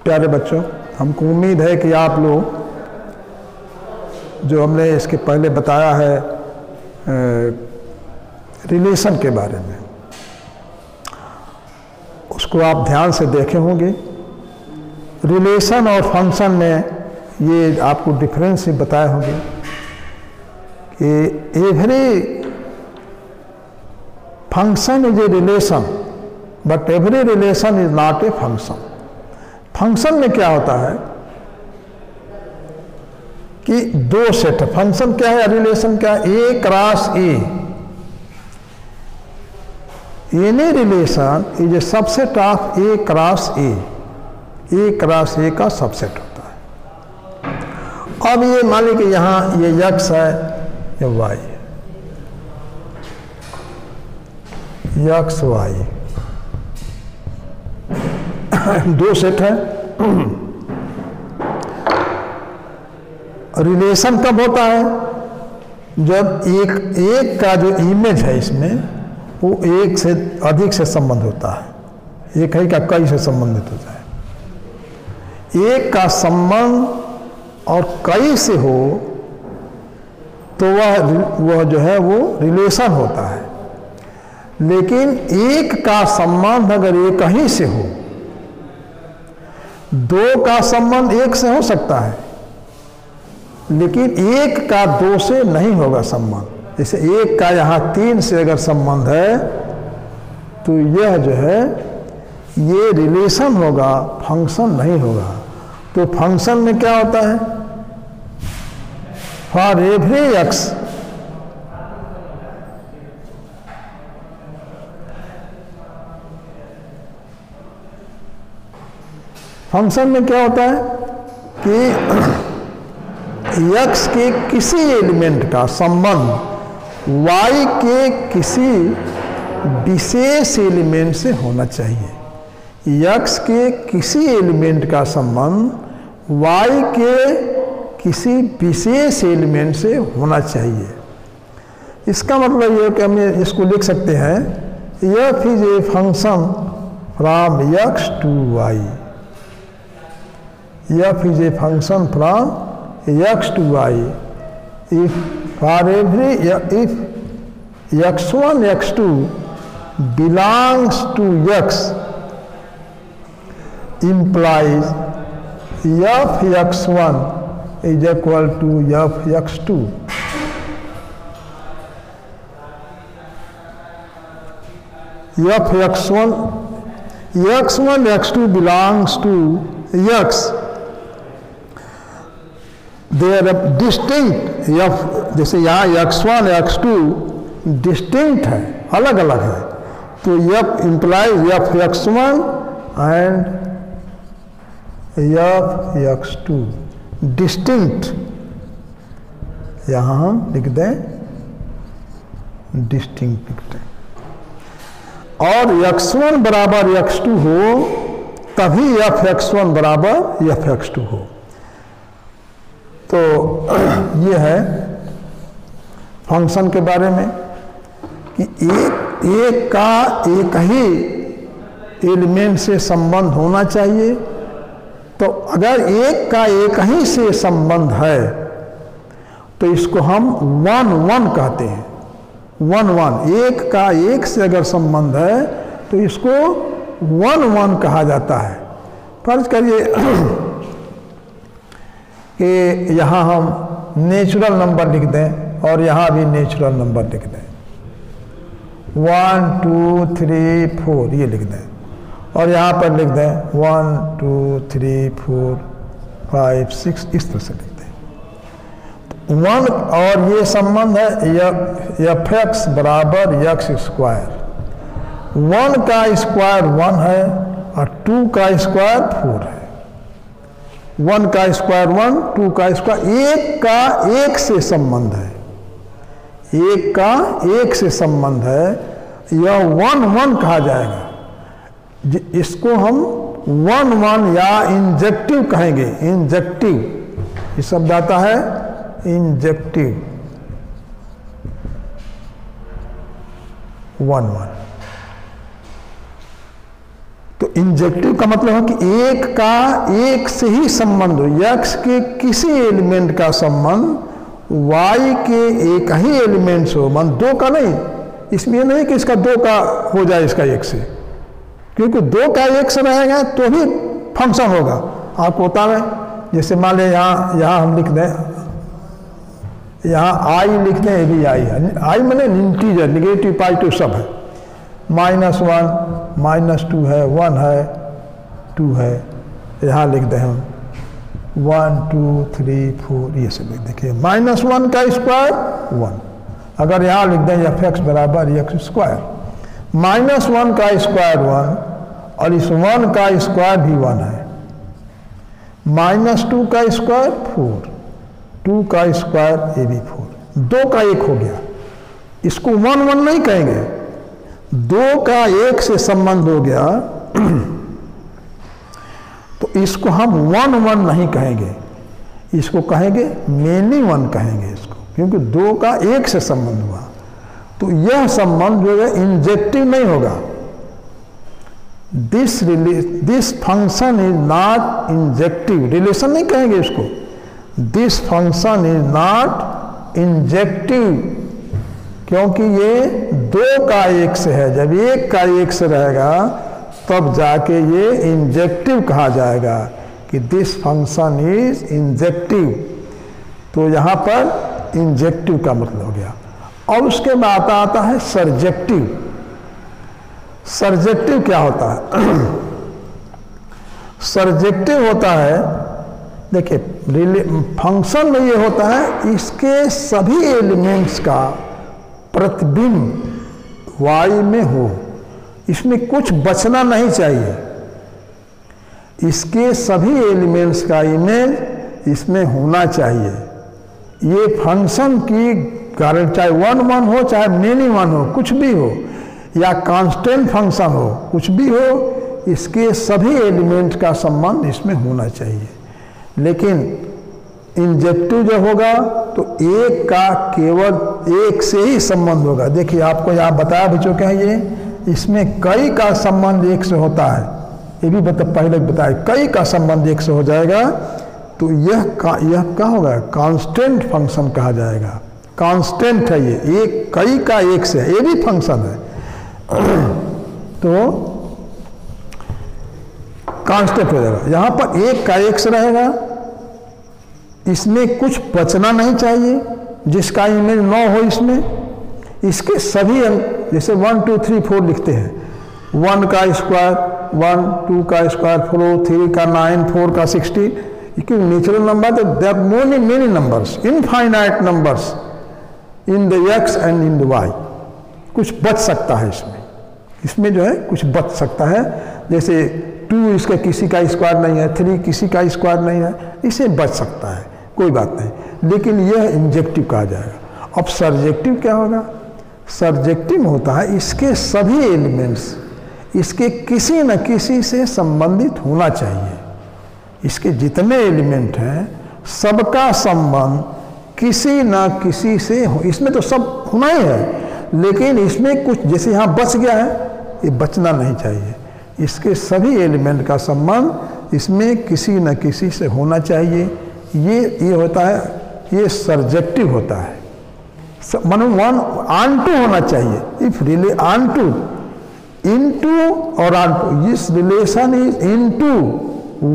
प्यारे बच्चों, हमको उम्मीद है कि आप लोग जो हमने इसके पहले बताया है रिलेशन के बारे में, उसको आप ध्यान से देखे होंगे। रिलेशन और फंक्शन में ये आपको डिफरेंस ही बताए होंगे कि every function is a relation but every relation is not a function. Function में क्या होता है कि दो सेट, फंक्शन क्या है, रिलेशन क्या है, A cross A. Any relation is a subset of A cross A. A cross A का सबसेट होता है। अब ये मान लीजिए कि यहाँ ये यक्स है, ये वाई, यक्स वाई दो सेट है। रिलेशन कब होता है? जब एक का जो इमेज है इसमें वो एक से अधिक से संबंध होता है, एक है का कई से संबंधित होता है। एक का संबंध और कई से हो तो वह जो है वो रिलेशन होता है। लेकिन एक का संबंध अगर एक ही से हो, दो का संबंध एक से हो सकता है लेकिन एक का दो से नहीं होगा संबंध। जैसे एक का यहाँ तीन से अगर संबंध है तो यह जो है ये रिलेशन होगा, फंक्शन नहीं होगा। तो फंक्शन में क्या होता है? फॉर एवरी एक्स फंक्शन में क्या होता है कि यक्स के किसी एलिमेंट का संबंध वाई के किसी विशेष एलिमेंट से होना चाहिए। यक्स के किसी एलिमेंट का संबंध वाई के किसी विशेष एलिमेंट से होना चाहिए। इसका मतलब यह कि हम इसको लिख सकते हैं, F is a function from x to y. F is a function from x to y if for every if x1 x2 belongs to x implies f x1 is equal to f x2। f x1 x2 belongs to x, they are distinct। जैसे यहाँ x1 x2 distinct है, अलग अलग है, तो f implies f x1 and f x2 distinct. यहाँ हम लिख दें डिस्टिंक्ट लिखते हैं। और x1 बराबर x2 हो तभी f x1 बराबर f x2 हो। तो ये है फंक्शन के बारे में कि एक का एक ही एलिमेंट से संबंध होना चाहिए। तो अगर एक का एक ही से संबंध है तो इसको हम वन वन कहते हैं। वन वन, एक का एक से अगर संबंध है तो इसको वन वन कहा जाता है। फर्ज करिए कि यहाँ हम नेचुरल नंबर लिख दें और यहाँ भी नेचुरल नंबर लिख दें, 1 2 3 4 ये लिख दें और यहाँ पर लिख दें 1 2 3 4 5 6 इस तरह से लिख दें। वन और ये संबंध है एफ एक्स बराबर एक्स स्क्वायर। 1 का स्क्वायर 1 है और 2 का स्क्वायर 4 है। 1 का स्क्वायर 1, 2 का स्क्वायर, एक का एक से संबंध है, एक का एक से संबंध है, यह 1 1 कहा जाएगा। इसको हम 1 1 या इंजेक्टिव कहेंगे। इंजेक्टिव ये शब्द आता है, इंजेक्टिव 1 1। तो इंजेक्टिव का मतलब है कि एक का एक से ही संबंध हो, x के किसी एलिमेंट का संबंध y के एक ही एलिमेंट से हो, मान दो का नहीं। इसमें नहीं कि इसका दो का हो जाए इसका एक से, क्योंकि दो का एक से रहेगा तो भी फंक्शन होगा। आपको होता है जैसे मान लें यहाँ हम लिख दें, यहाँ i लिख दें, ये भी i है। i मैंने इंटीजर, निगेटिव पॉजिटिव सब है, -1 -2 है, 1 है, 2 है। यहाँ लिख दें हम 1 2 3 4, ये सब लिख देखिए। -1 का स्क्वायर 1, अगर यहाँ लिख दें f(x) बराबर x², -1 का स्क्वायर 1 और इस 1 का स्क्वायर भी 1 है। -2 का स्क्वायर 4, 2 का स्क्वायर ये भी 4, 2 का 1 हो गया। इसको 1 1 नहीं कहेंगे, 2 का 1 से संबंध हो गया तो इसको हम 1 1 नहीं कहेंगे, इसको कहेंगे मेनी 1 कहेंगे इसको, क्योंकि 2 का 1 से संबंध हुआ। तो यह संबंध जो है इंजेक्टिव नहीं होगा। This function is not injective, relation नहीं कहेंगे इसको। This function is not injective, क्योंकि ये 2 का 1 से है। जब 1 का 1 से रहेगा तब जाके ये इंजेक्टिव कहा जाएगा कि दिस फंक्शन इज इंजेक्टिव। तो यहाँ पर इंजेक्टिव का मतलब हो गया। और उसके बाद आता है सर्जेक्टिव। सर्जेक्टिव क्या होता है? सर्जेक्टिव होता है, देखिए फंक्शन में ये होता है इसके सभी एलिमेंट्स का प्रतिबिंब y में हो, इसमें कुछ बचना नहीं चाहिए। इसके सभी एलिमेंट्स का इमेज इसमें होना चाहिए। ये फंक्शन की गारंटी, चाहे 1 1 हो, चाहे मेनी 1 हो, कुछ भी हो, या कांस्टेंट फंक्शन हो, कुछ भी हो, इसके सभी एलिमेंट का संबंध इसमें होना चाहिए। लेकिन इंजेक्टिव जब होगा तो एक का केवल एक से ही संबंध होगा। देखिए आपको यहाँ बताया भी चुके हैं, ये इसमें कई का संबंध एक से होता है, ये भी पहले बताया, कई का संबंध एक से हो जाएगा तो यह क्या होगा? कांस्टेंट फंक्शन कहा जाएगा। कांस्टेंट है ये, एक कई का एक से है, ये भी फंक्शन है तो कांस्टेंट हो जाएगा। यहाँ पर एक का एक से रहेगा, इसमें कुछ बचना नहीं चाहिए, जिसका इमेज 9 हो इसमें। इसके सभी अंक जैसे 1 2 3 4 लिखते हैं, 1 का स्क्वायर 1, 2 का स्क्वायर 4, 3 का 9, 4 का 16, क्योंकि नेचुरल नंबर तो there are many numbers, infinite numbers in the x and in the y। कुछ बच सकता है इसमें जो है कुछ बच सकता है, जैसे 2 इसका किसी का स्क्वायर नहीं है, 3 किसी का स्क्वायर नहीं है, इसे बच सकता है, कोई बात नहीं। लेकिन यह इंजेक्टिव कहा जाएगा। अब सर्जेक्टिव क्या होगा? सर्जेक्टिव होता है इसके सभी एलिमेंट्स इसके किसी न किसी से संबंधित होना चाहिए। इसके जितने एलिमेंट हैं सबका संबंध किसी न किसी से हो, इसमें तो सब होना ही है, लेकिन इसमें कुछ जैसे यहाँ बच गया है, ये बचना नहीं चाहिए। इसके सभी एलिमेंट का संबंध इसमें किसी न किसी से होना चाहिए। ये होता है, ये सर्जेक्टिव होता है। मानो 1 ऑन टू होना चाहिए। If relay onto, into और ऑन टू, इस रिलेशन इज इनटू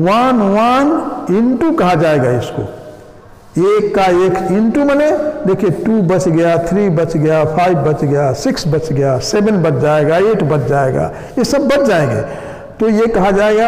1 1 इनटू कहा जाएगा इसको। एक का एक इनटू माने देखिए 2 बच गया, 3 बच गया, 5 बच गया, 6 बच गया, 7 बच जाएगा, 8 बच जाएगा, ये सब बच जाएंगे। तो ये कहा जाएगा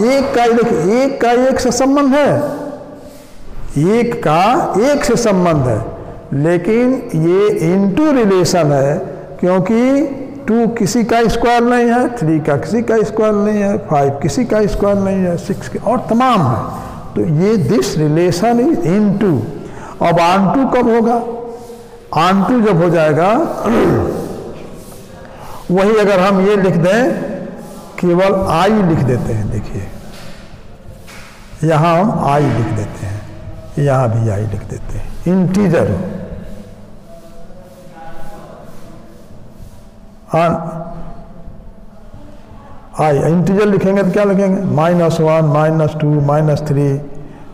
एक का, देखिए एक का एक से संबंध है, एक का एक से संबंध है, लेकिन ये इनटू रिलेशन है, क्योंकि 2 किसी का स्क्वायर नहीं है, 3 का किसी का स्क्वायर नहीं है, 5 किसी का स्क्वायर नहीं है, 6 के और तमाम है। तो ये दिस रिलेशन इज इनटू। अब ऑन टू कब होगा? ऑन टू जब हो जाएगा वही अगर हम ये लिख दें, केवल आई लिख देते हैं, देखिए यहाँ हम आई लिख देते हैं, यहाँ भी आई लिख देते हैं, इंटीजर आई इंटीजर लिखेंगे तो क्या लिखेंगे -1 -2 -3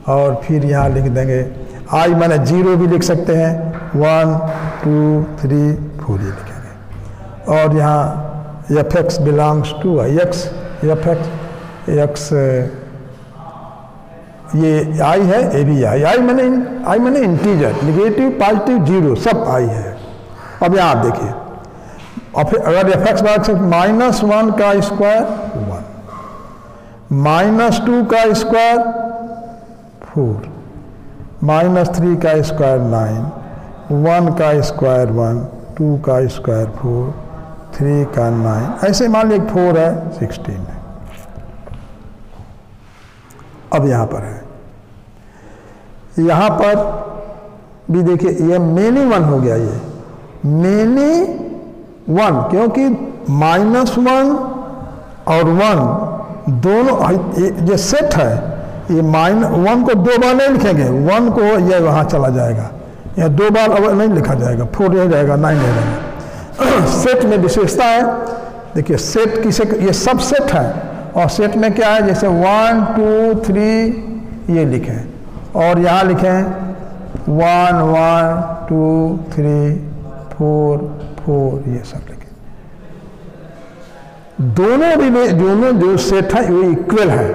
और फिर यहाँ लिख देंगे आई माने 0 भी लिख सकते हैं 1 2 3 4 ये लिखेंगे। और यहाँ f(x) belongs to x f(x) ये आई है, ए भी आई मैंने इंटीजर, नेगेटिव पॉजिटिव जीरो सब आई है। अब यहाँ आप देखिए, और फिर अगर f(x) -1 का स्क्वायर 1 -2 का स्क्वायर 4 -3 का स्क्वायर 9 1 का स्क्वायर 1 2 का स्क्वायर 4 3 का 9 ऐसे मान लीजिए 4 है 16 है। अब यहाँ पर है, यहाँ पर भी देखिए ये मेनी 1 हो गया, ये मेनी 1 क्योंकि -1 और 1 दोनों ये सेट है। ये -1 को 2 बार नहीं लिखेंगे, 1 को ये वहाँ चला जाएगा, या 2 बार अब नहीं लिखा जाएगा, 4 रह जाएगा 9 रह जाएगा। सेट में विशेषता है, देखिए सेट किसे, ये सब सेट है और सेट में क्या है, जैसे 1 2 3 ये लिखें और यहाँ लिखें 1 1 2 3 4 4 ये सब लिखें। दोनों जो सेट है वो इक्वल है।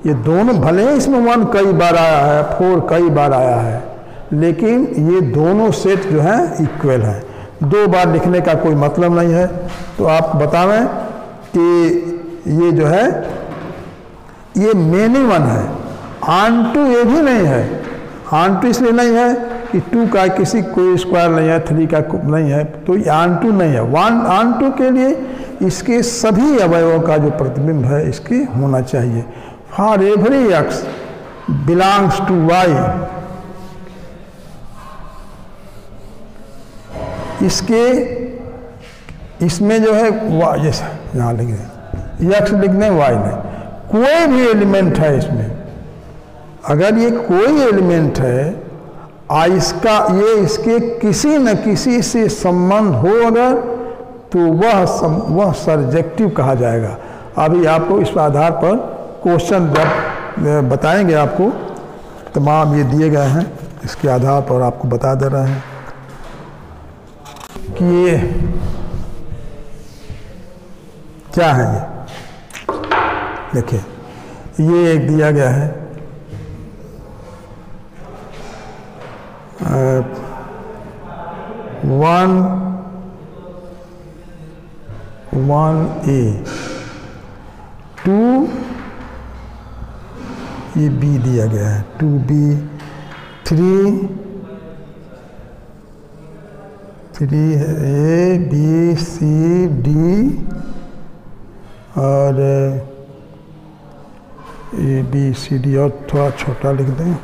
ये दोनों भले ही इसमें 1 कई बार आया है 4 कई बार आया है, लेकिन ये दोनों सेट जो है इक्वल है। 2 बार लिखने का कोई मतलब नहीं है। तो आप बतावें कि ये जो है ये मेनी 1 है, ऑन-टू ये भी नहीं है। ऑन-टू इसलिए नहीं है कि 2 का किसी कोई स्क्वायर नहीं है, 3 का नहीं है, तो ये ऑन-टू नहीं है। ऑन-टू के लिए इसके सभी अवयवों का जो प्रतिबिंब है इसके होना चाहिए। For every x belongs to y, इसके इसमें जो है जैसे यहाँ लिख दें x लिख दें y नहीं, कोई भी एलिमेंट है इसमें, अगर ये कोई एलिमेंट है इसका ये इसके किसी न किसी से संबंध हो अगर, तो वह सर्जेक्टिव कहा जाएगा। अभी आपको इस आधार पर क्वेश्चन जब बताएंगे, आपको तमाम ये दिए गए हैं, इसके आधार पर आपको बता दे रहे हैं कि ये क्या है। ये देखिए, ये एक दिया गया है 1a 2 ये b दिया गया है 2b 3 है a b c d और a b c d और थोड़ा छोटा लिख दें।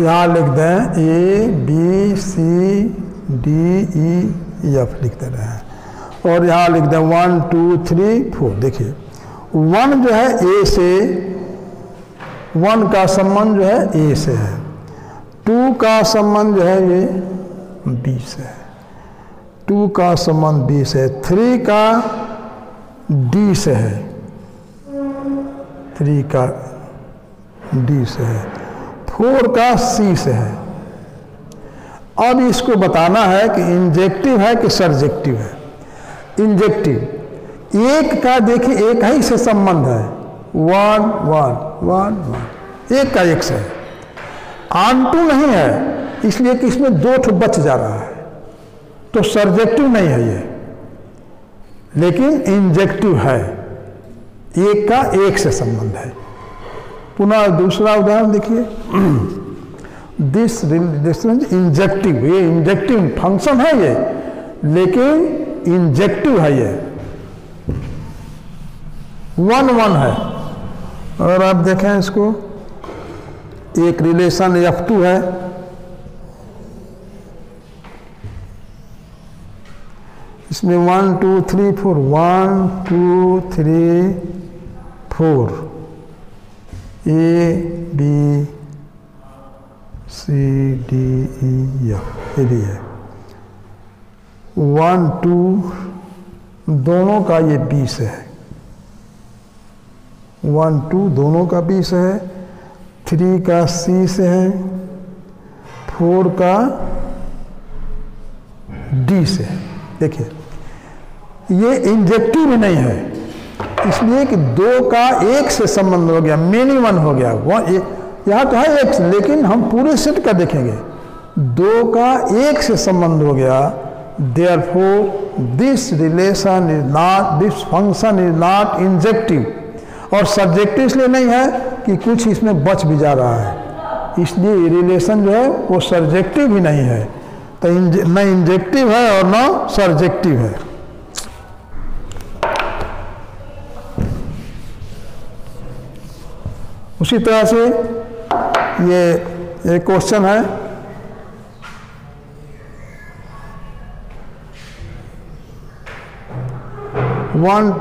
यहाँ लिख दें A B C D E F लिख दे रहे हैं और यहाँ लिख दें 1 2 3 4। देखिए 1 जो है ए से, 1 का संबंध जो है ए से है, 2 का संबंध जो है ये बी से है, 2 का संबंध बी से है, 3 का डी से है, 3 का डी से है, 4 का सी से है। अब इसको बताना है कि इंजेक्टिव है कि सर्जेक्टिव है। इंजेक्टिव एक का देखिए एक ही से संबंध है 1 1 1 1, एक का एक से है, ऑन-टू नहीं है, इसलिए कि इसमें 2 ठो बच जा रहा है, तो सर्जेक्टिव नहीं है ये, लेकिन इंजेक्टिव है, एक का एक से संबंध है। पुनः दूसरा उदाहरण देखिए, दिस इंजेक्टिव, ये इंजेक्टिव फंक्शन है ये, लेकिन इंजेक्टिव है ये, 1 1 है। और आप देखें इसको, एक रिलेशन F2 है, इसमें 1 2 3 4 1 2 3 4 A B C D E F, ये भी है। 1 2 दोनों का ये 20 है, 1 2 दोनों का 20 है, 3 का सी से है, 4 का डी से है। देखिए ये इंजेक्टिव भी नहीं है, इसलिए कि 2 का 1 से संबंध हो गया, मेनी वन हो गया। यहाँ तो है 1, लेकिन हम पूरे सेट का देखेंगे। 2 का 1 से संबंध हो गया, therefore this relation is not, this function is not injective. और सब्जेक्टिव इसलिए नहीं है कि कुछ इसमें बच भी जा रहा है, इसलिए रिलेशन जो है वो सब्जेक्टिव भी नहीं है। तो न इंजेक्टिव है और न सब्जेक्टिव है। उसी तरह से ये एक क्वेश्चन है,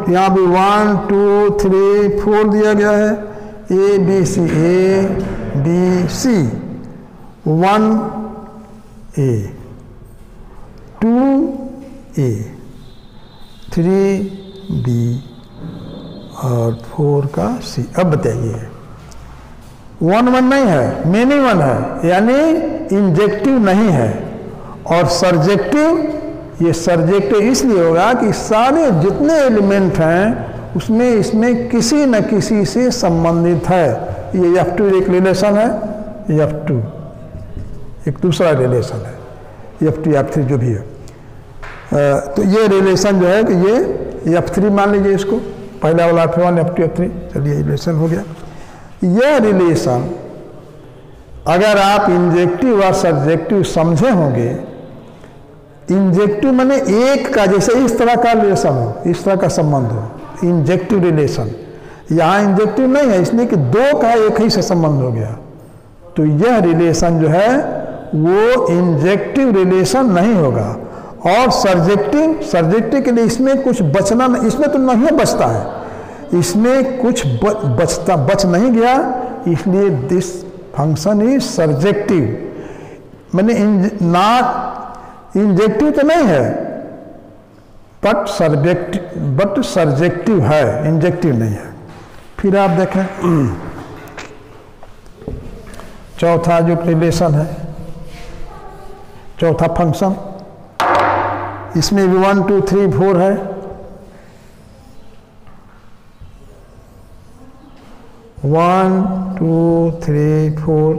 यहाँ भी 1 2 3 4 दिया गया है, A B C, A B C, 1 A, 2 A, 3 B और 4 का सी। अब बताइए 1 1 नहीं है, मेनी वन है, यानी इंजेक्टिव नहीं है। और सर्जेक्टिव, ये सर्जेक्टिव इसलिए होगा कि सारे जितने एलिमेंट हैं उसमें इसमें किसी न किसी से संबंधित है। ये F2 एक रिलेशन है, F2 एक दूसरा रिलेशन है, F2 F3 जो भी है। तो ये रिलेशन जो है कि ये F3 मान लीजिए इसको, पहला वाला F1 F2 F3, चलिए रिलेशन हो गया। यह रिलेशन अगर आप इंजेक्टिव और सब्जेक्टिव समझे होंगे, इंजेक्टिव माने एक का, जैसे इस तरह का रिलेशन हो, इस तरह का संबंध हो, इंजेक्टिव रिलेशन। यहाँ इंजेक्टिव नहीं है, इसलिए कि 2 का 1 ही से संबंध हो गया। तो यह रिलेशन जो है वो इंजेक्टिव रिलेशन नहीं होगा। और सर्जेक्टिव के लिए इसमें कुछ बचना, इसमें तो नहीं बचता है, इसमें कुछ बच नहीं गया, इसलिए दिस फंक्शन इज सर्जेक्टिव। मैंने नॉट इंजेक्टिव तो नहीं है, बट सर्जेक्टिव है, इंजेक्टिव नहीं है। फिर आप देखें चौथा जो रिलेशन है, चौथा फंक्शन, इसमें भी 1 2 3 4 है। 1 2 3 4,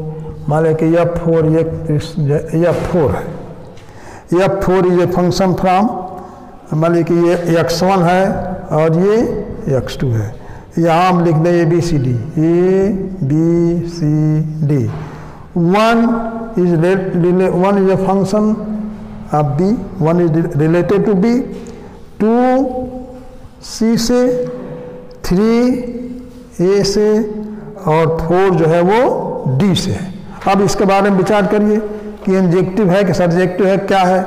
मान लें कि F4 F4 है, F4 is a function from, मान लीजिए कि ये x1 है और ये x2 है। यहाँ हम लिख दें ABCD, ABCD। 1 is a function of B, 1 is related to B, 2 C से, 3 A से और 4 जो है वो D से है। अब इसके बारे में विचार करिए कि इंजेक्टिव है कि सर्जेक्टिव है, क्या है।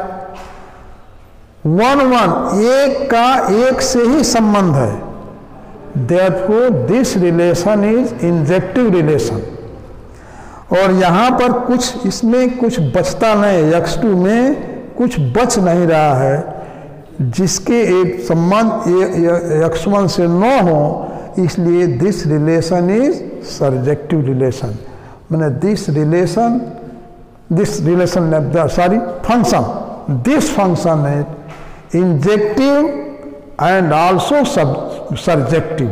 1 1 एक का 1 से ही संबंध है, therefore this relation is injective relation. और यहाँ पर कुछ इसमें कुछ बचता नहीं, x2 में कुछ बच नहीं रहा है, जिसके एक संबंध x1 से न हो, इसलिए this relation is surjective relation. मैंने this relation function, this function is injective and also surjective।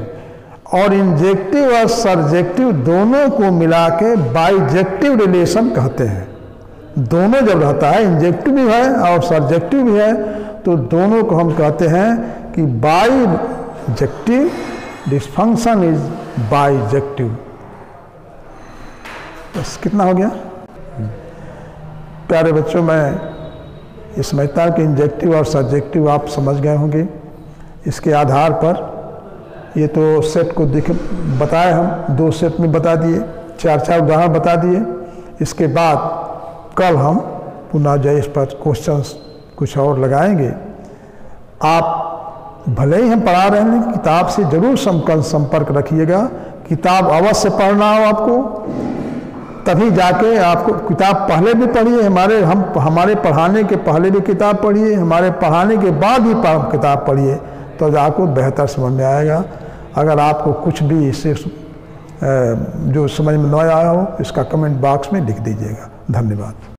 और इंजेक्टिव और सर्जेक्टिव दोनों को मिला के बाइजेक्टिव रिलेशन कहते हैं। दोनों जब रहता है, इंजेक्टिव भी है और सर्जेक्टिव भी है, तो दोनों को हम कहते हैं कि bijective, this function is bijective. बस कितना हो गया प्यारे बच्चों। मैं ये समझता हूँ कि इंजेक्टिव और सर्जेक्टिव आप समझ गए होंगे। इसके आधार पर ये तो सेट को बताए, हम 2 सेट में बता दिए, 4 उदाहरण बता दिए। इसके बाद कल हम पुनः जो इस पर क्वेश्चंस कुछ और लगाएंगे। आप भले ही हम पढ़ा रहे हैं, किताब से जरूर संपर्क रखिएगा। किताब अवश्य पढ़ना हो आपको, तभी जाके आपको किताब पहले भी पढ़िए, हमारे पढ़ाने के पहले भी किताब पढ़िए, हमारे पढ़ाने के बाद भी किताब पढ़िए, तो आपको बेहतर समझ में आएगा। अगर आपको कुछ भी इससे जो समझ में न आया हो, इसका कमेंट बॉक्स में लिख दीजिएगा। धन्यवाद।